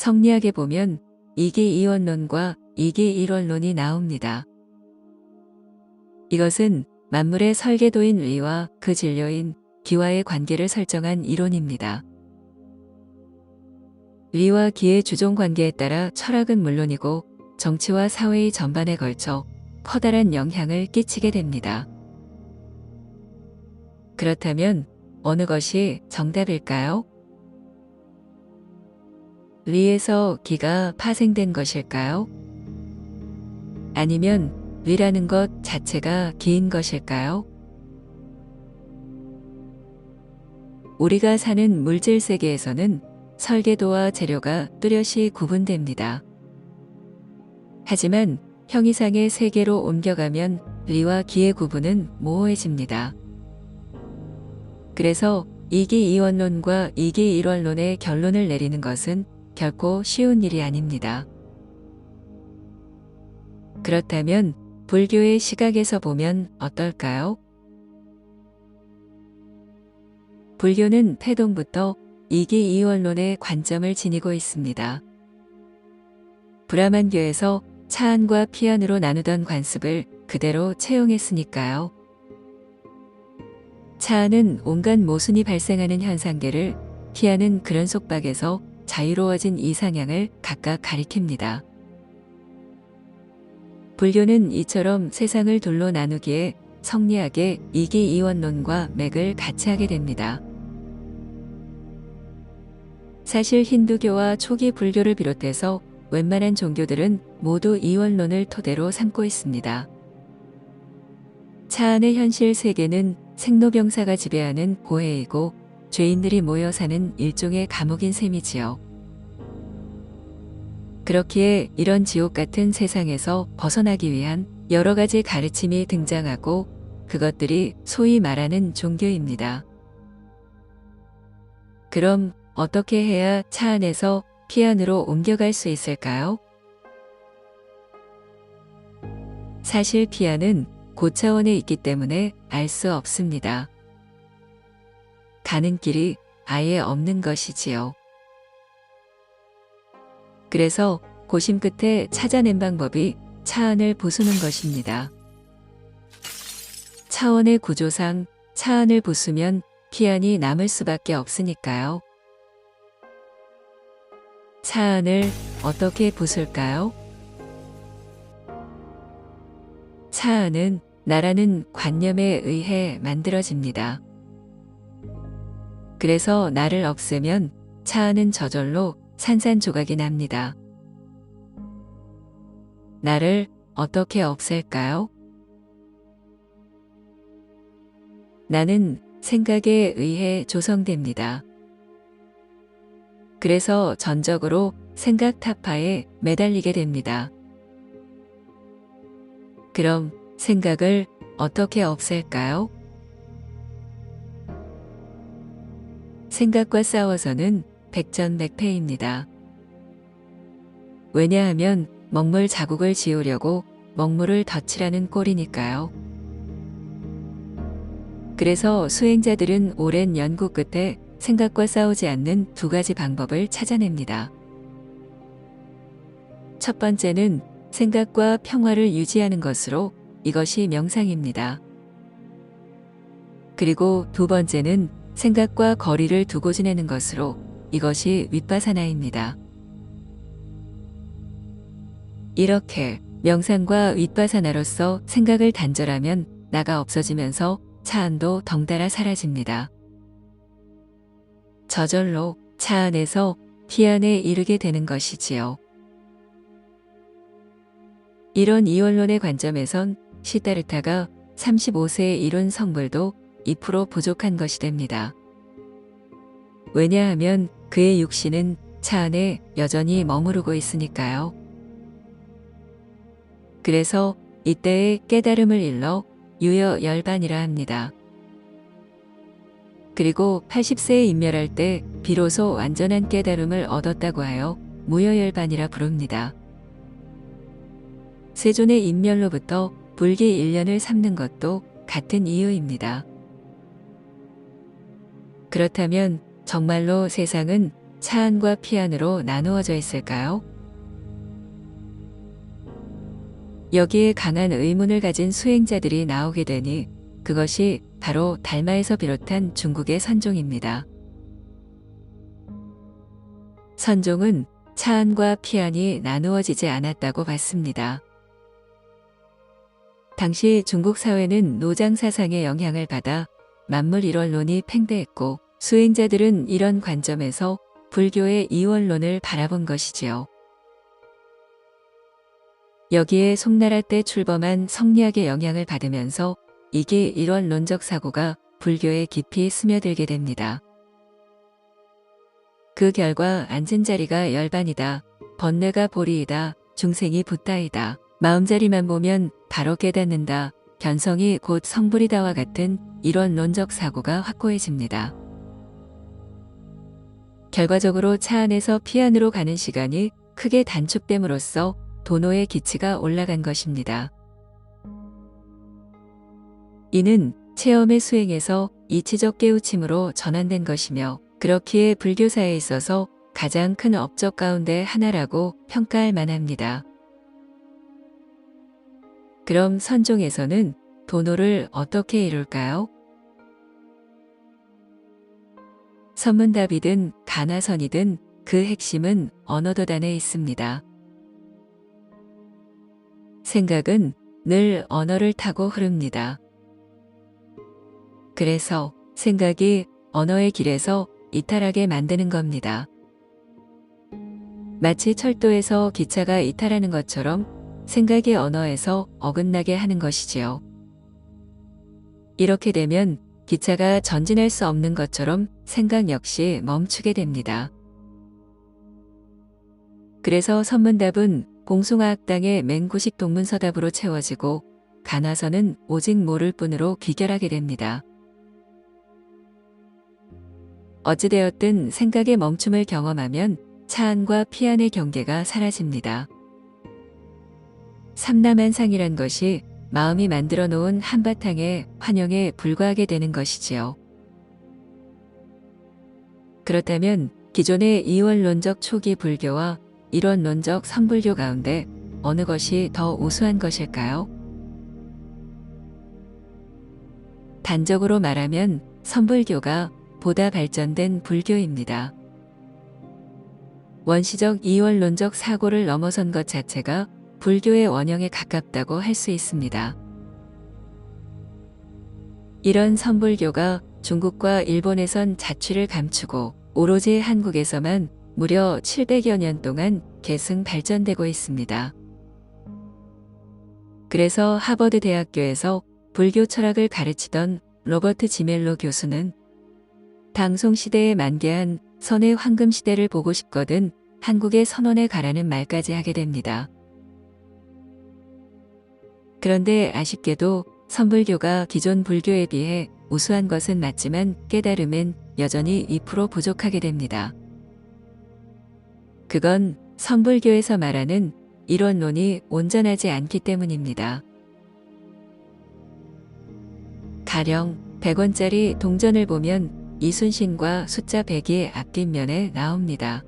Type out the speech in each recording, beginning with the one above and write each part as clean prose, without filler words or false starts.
성리학에 보면 이기이원론과 이기일원론이 나옵니다. 이것은 만물의 설계도인 위와 그 진료인 기와의 관계를 설정한 이론입니다. 위와 기의 주종 관계에 따라 철학은 물론이고 정치와 사회의 전반에 걸쳐 커다란 영향을 끼치게 됩니다. 그렇다면 어느 것이 정답일까요? 위에서 기가 파생된 것일까요? 아니면 위라는 것 자체가 기인 것일까요? 우리가 사는 물질 세계에서는 설계도와 재료가 뚜렷이 구분됩니다. 하지만 형이상의 세계로 옮겨가면 위와 기의 구분은 모호해집니다. 그래서 이기이원론과 이기일원론의 결론을 내리는 것은 결코 쉬운 일이 아닙니다. 그렇다면 불교의 시각에서 보면 어떨까요? 불교는 태동부터 이기이원론의 관점을 지니고 있습니다. 브라만교에서 차안과 피안으로 나누던 관습을 그대로 채용했으니까요. 차안은 온갖 모순이 발생하는 현상계를, 피안은 그런 속박에서 자유로워진 이상향을 각각 가리킵니다. 불교는 이처럼 세상을 둘로 나누기에 성리학의 이기이원론과 맥을 같이 하게 됩니다. 사실 힌두교와 초기 불교를 비롯해서 웬만한 종교들은 모두 이원론을 토대로 삼고 있습니다. 차안의 현실 세계는 생로병사가 지배하는 고해이고 죄인들이 모여 사는 일종의 감옥인 셈이지요. 그렇기에 이런 지옥 같은 세상에서 벗어나기 위한 여러 가지 가르침이 등장하고 그것들이 소위 말하는 종교입니다. 그럼 어떻게 해야 차안에서 피안으로 옮겨갈 수 있을까요? 사실 피안은 고차원에 있기 때문에 알 수 없습니다. 가는 길이 아예 없는 것이지요. 그래서 고심 끝에 찾아낸 방법이 차안을 부수는 것입니다. 차원의 구조상 차안을 부수면 피안이 남을 수밖에 없으니까요. 차안을 어떻게 부술까요? 차안은 나라는 관념에 의해 만들어집니다. 그래서 나를 없애면 차안은 저절로 산산조각이 납니다. 나를 어떻게 없앨까요? 나는 생각에 의해 조성됩니다. 그래서 전적으로 생각 타파에 매달리게 됩니다. 그럼 생각을 어떻게 없앨까요? 생각과 싸워서는 백전백패입니다. 왜냐하면 먹물 자국을 지우려고 먹물을 덧칠하는 꼴이니까요. 그래서 수행자들은 오랜 연구 끝에 생각과 싸우지 않는 두 가지 방법을 찾아냅니다. 첫 번째는 생각과 평화를 유지하는 것으로, 이것이 명상입니다. 그리고 두 번째는 생각과 거리를 두고 지내는 것으로, 이것이 윗바사나입니다. 이렇게 명상과 윗바사나로서 생각을 단절하면 나가 없어지면서 차안도 덩달아 사라집니다. 저절로 차안에서 피안에 이르게 되는 것이지요. 이런 이원론의 관점에선 시다르타가 35세에 이룬 성불도 2% 부족한 것이 됩니다. 왜냐하면 그의 육신은 차안에 여전히 머무르고 있으니까요. 그래서 이때의 깨달음을 일러 유여열반이라 합니다. 그리고 80세에 인멸할 때 비로소 완전한 깨달음을 얻었다고 하여 무여열반이라 부릅니다. 세존의 인멸로부터 불기 1년을 삼는 것도 같은 이유입니다. 그렇다면 정말로 세상은 차안과 피안으로 나누어져 있을까요? 여기에 강한 의문을 가진 수행자들이 나오게 되니 그것이 바로 달마에서 비롯한 중국의 선종입니다. 선종은 차안과 피안이 나누어지지 않았다고 봤습니다. 당시 중국 사회는 노장 사상의 영향을 받아 만물 일원론이 팽배했고 수행자들은 이런 관점에서 불교의 이원론을 바라본 것이지요. 여기에 송나라 때 출범한 성리학의 영향을 받으면서 이게 일원론적 사고가 불교에 깊이 스며들게 됩니다. 그 결과 앉은 자리가 열반이다, 번뇌가 보리이다, 중생이 붓다이다, 마음자리만 보면 바로 깨닫는다, 견성이 곧 성불이다와 같은 일원론적 사고가 확고해집니다. 결과적으로 차안에서 피안으로 가는 시간이 크게 단축됨으로써 도노의 기치가 올라간 것입니다. 이는 체험의 수행에서 이치적 깨우침으로 전환된 것이며 그렇기에 불교사에 있어서 가장 큰 업적 가운데 하나라고 평가할 만합니다. 그럼 선종에서는 도노를 어떻게 이룰까요? 선문답이든 가나선이든 그 핵심은 언어도단에 있습니다. 생각은 늘 언어를 타고 흐릅니다. 그래서 생각이 언어의 길에서 이탈하게 만드는 겁니다. 마치 철도에서 기차가 이탈하는 것처럼 생각이 언어에서 어긋나게 하는 것이지요. 이렇게 되면 기차가 전진할 수 없는 것처럼 생각 역시 멈추게 됩니다. 그래서 선문답은 공송화학당의 맹구식 동문서답으로 채워지고 가나서는 오직 모를 뿐으로 귀결하게 됩니다. 어찌되었든 생각의 멈춤을 경험하면 차안과 피안의 경계가 사라집니다. 삼남한상이란 것이 마음이 만들어 놓은 한바탕의 환영에 불과하게 되는 것이지요. 그렇다면 기존의 이원론적 초기 불교와 일원론적 선불교 가운데 어느 것이 더 우수한 것일까요? 단적으로 말하면 선불교가 보다 발전된 불교입니다. 원시적 이원론적 사고를 넘어선 것 자체가 불교의 원형에 가깝다고 할 수 있습니다. 이런 선불교가 중국과 일본에선 자취를 감추고 오로지 한국에서만 무려 700여 년 동안 계승 발전되고 있습니다. 그래서 하버드 대학교에서 불교 철학을 가르치던 로버트 지멜로 교수는 방송시대에 만개한 선의 황금시대를 보고 싶거든 한국의 선원에 가라는 말까지 하게 됩니다. 그런데 아쉽게도 선불교가 기존 불교에 비해 우수한 것은 맞지만 깨달음은 여전히 2% 부족하게 됩니다. 그건 선불교에서 말하는 이론론이 온전하지 않기 때문입니다. 가령 100원짜리 동전을 보면 이순신과 숫자 100이 앞뒷면에 나옵니다.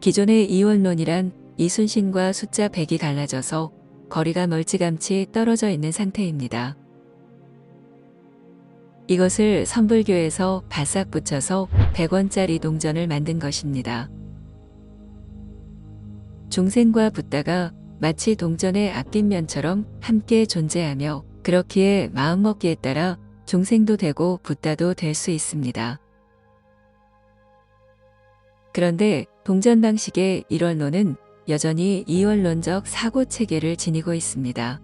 기존의 이원론이란 이순신과 숫자 100이 갈라져서 거리가 멀찌감치 떨어져 있는 상태입니다. 이것을 선불교에서 바싹 붙여서 100원짜리 동전을 만든 것입니다. 중생과 붓다가 마치 동전의 앞뒷면처럼 함께 존재하며 그렇기에 마음먹기에 따라 중생도 되고 붓다도 될 수 있습니다. 그런데 동전 방식의 일원론은 여전히 이원론적 사고체계를 지니고 있습니다.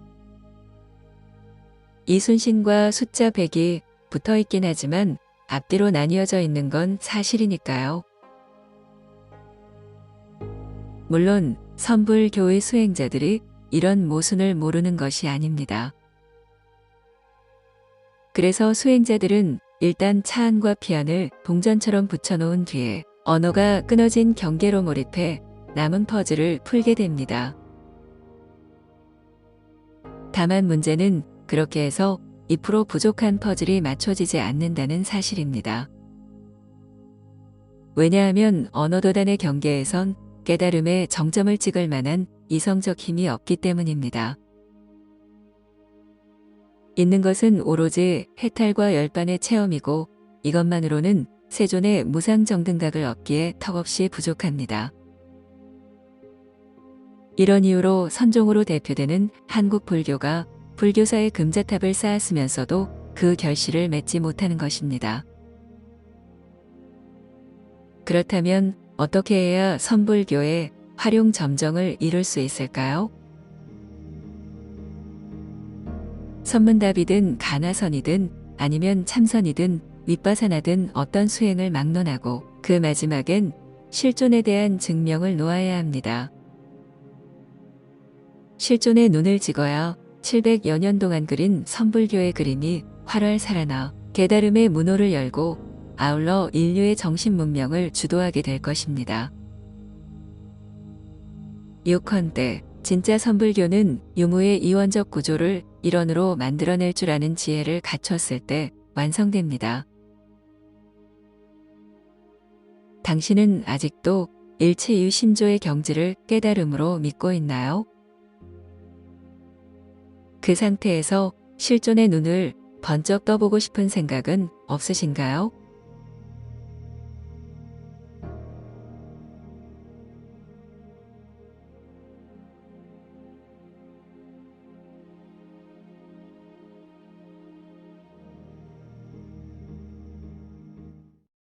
이순신과 숫자 100이 붙어있긴 하지만 앞뒤로 나뉘어져 있는 건 사실이니까요. 물론 선불교의 수행자들이 이런 모순을 모르는 것이 아닙니다. 그래서 수행자들은 일단 차안과 피안을 동전처럼 붙여놓은 뒤에 언어가 끊어진 경계로 몰입해 남은 퍼즐을 풀게 됩니다. 다만 문제는 그렇게 해서 2% 부족한 퍼즐이 맞춰지지 않는다는 사실입니다. 왜냐하면 언어도단의 경계에선 깨달음의 정점을 찍을 만한 이성적 힘이 없기 때문입니다. 있는 것은 오로지 해탈과 열반의 체험이고 이것만으로는 세존의 무상정등각을 얻기에 턱없이 부족합니다. 이런 이유로 선종으로 대표되는 한국 불교가 불교사의 금자탑을 쌓았으면서도 그 결실을 맺지 못하는 것입니다. 그렇다면 어떻게 해야 선불교의 활용 점정을 이룰 수 있을까요? 선문답이든 가나선이든 아니면 참선이든 윗바사나든 어떤 수행을 막론하고 그 마지막엔 실존에 대한 증명을 놓아야 합니다. 실존의 눈을 찍어야 700여 년 동안 그린 선불교의 그림이 활활 살아나 깨달음의 문호를 열고 아울러 인류의 정신 문명을 주도하게 될 것입니다. 요컨대 진짜 선불교는 유무의 이원적 구조를 일원으로 만들어낼 줄 아는 지혜를 갖췄을 때 완성됩니다. 당신은 아직도 일체유심조의 경지를 깨달음으로 믿고 있나요? 그 상태에서 실존의 눈을 번쩍 떠보고 싶은 생각은 없으신가요?